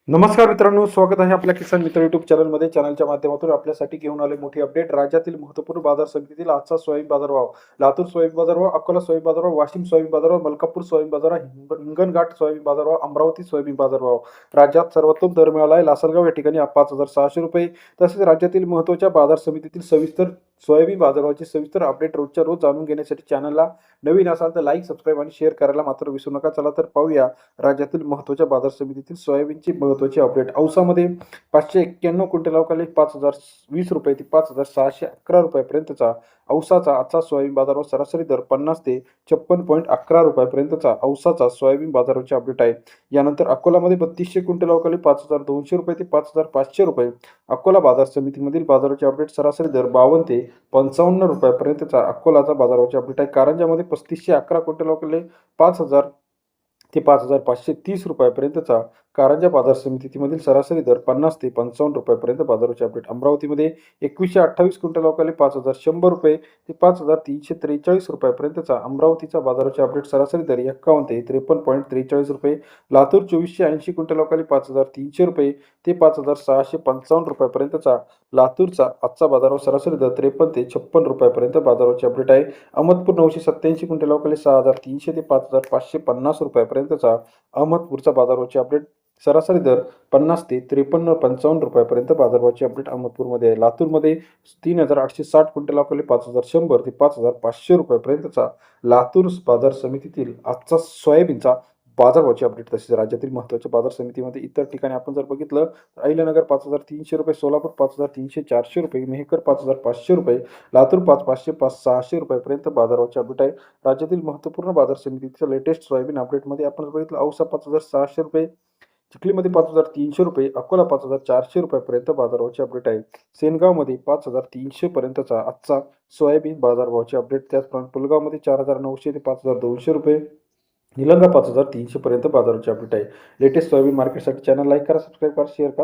नमस्कार मित्रांनो, स्वागत आहे आपल्या किसान मित्र युट्यूब चॅनलमध्ये. चॅनलच्या माध्यमातून आपल्यासाठी घेऊन आले मोठी अपडेट. राज्यातील महत्त्वपूर्ण बाजार समितीतील आजचा सोयाबीन बाजारभाव. लातूर सोयाबीन बाजारभाव, अकोला सोयाबीन बाजारभाव, वाशिम सोयाबीन बाजारभाव, मलकापूर सोयाबीन बाजारभाव, हिंगणघाट सोयाबीन बाजारभाव, अमरावती सोयाबीन बाजारभाव. राज्यात सर्वोत्तम दर मिळाला आहे. लासलगाव या ठिकाणी 5,600 रुपये. तसेच राज्यातील महत्त्वाच्या बाजार समितीतील सविस्तर सोयाबीन बाजारभावाची सविस्तर अपडेट रोजच्या रोज जाणून घेण्यासाठी चॅनलला नवीन असाल तर लाईक, सबस्क्राईब आणि शेअर करायला मात्र विसरू नका. चला तर पाहूया राज्यातील महत्त्वाच्या बाजार समितीतील सोयाबीनची महत्त्वाची अपडेट. औसामध्ये 591 क्विंटल अवकाळी 5,020 रुपये ते 5,611 रुपयापर्यंतचा औसाचा आजचा सोयाबीन बाजारभाव. सरासरी दर 50 ते 56.11 रुपयापर्यंतचा औसाचा सोयाबीन बाजाराची अपडेट आहे. यानंतर अकोलामध्ये 3200 क्विंटल अवकाळी 5,200 रुपये ते 5,500 रुपये. अकोला बाजार समितीमधील बाजाराची अपडेट. सरासरी दर 52 ते 55 रुपयापर्यंतचा अकोलाचा बाजाराची अपडेट आहे. कारंजामध्ये 3511 क्विंटल अवकाळी 5,000 ते 5,530 रुपयापर्यंतचा कारंजा बाजार समितीमधील सरासरी दर 50 ते 55 रुपयापर्यंत बाजाराची अपडेट. अमरावतीमध्ये 2128 क्विंटल अवकाळी 5,100 रुपये ते 5,343 रुपयापर्यंतचा अमरावतीचा बाजाराची अपडेट. सरासरी दर 51 ते 53.43 रुपये. लातूर 2480 क्विंटल अवकाळी 5,300 रुपये ते 5,655 रुपयापर्यंतचा लातूरचा आजचा बाजारावर. सरासरी दर 53 ते 56 रुपयापर्यंत बाजाराची अपडेट आहे. अहमदपूर 987 क्विंटल अवकाळी 6,300 ते 5,550 रुपयापर्यंतचा अहमदपूरचा बाजाराची अपडेट. सरासरी दर 50 ते 53-55 रुपयापर्यंत बाजारभावाची अपडेट अहमदपूरमध्ये आहे. लातूरमध्ये 3,860 क्विंटल अवकाळी 5,100 ते 5,500 रुपयापर्यंतचा लातूर बाजार समितीतील आजचा सोयाबीनचा बाजारभावाची अपडेट. तसेच राज्यातील महत्त्वाच्या बाजार समितीमध्ये इतर ठिकाणी आपण जर बघितलं तर अहिल्यानगर 5,300 रुपये, सोलापूर 5,300 400 रुपये, मेहकर 5,500 रुपये, लातूर 5,500 600 रुपयापर्यंत बाजारभावाची अपडेट आहे. राज्यातील महत्त्वपूर्ण बाजार समितीच्या लेटेस्ट सोयाबीन अपडेटमध्ये आपण बघितलं औसा 5,600 रुपये, चिखलीमध्ये 5,300 रुपये, अकोला 5,400 रुपयापर्यंत बाजारभावाची अपडेट आहे. सेनगावमध्ये 5,300 पर्यंतचा आजचा सोयाबीन बाजारभावाची अपडेट. त्याचप्रमाणे पुलगावमध्ये 4,900 ते 5,200 रुपये, निलंगा 5,300 पर्यंत बाजाराची अपडेट आहे. लेटेस्ट सोयाबीन मार्केटसाठी चॅनल लाईक करा, सबस्क्राईब करा, शेअर करा.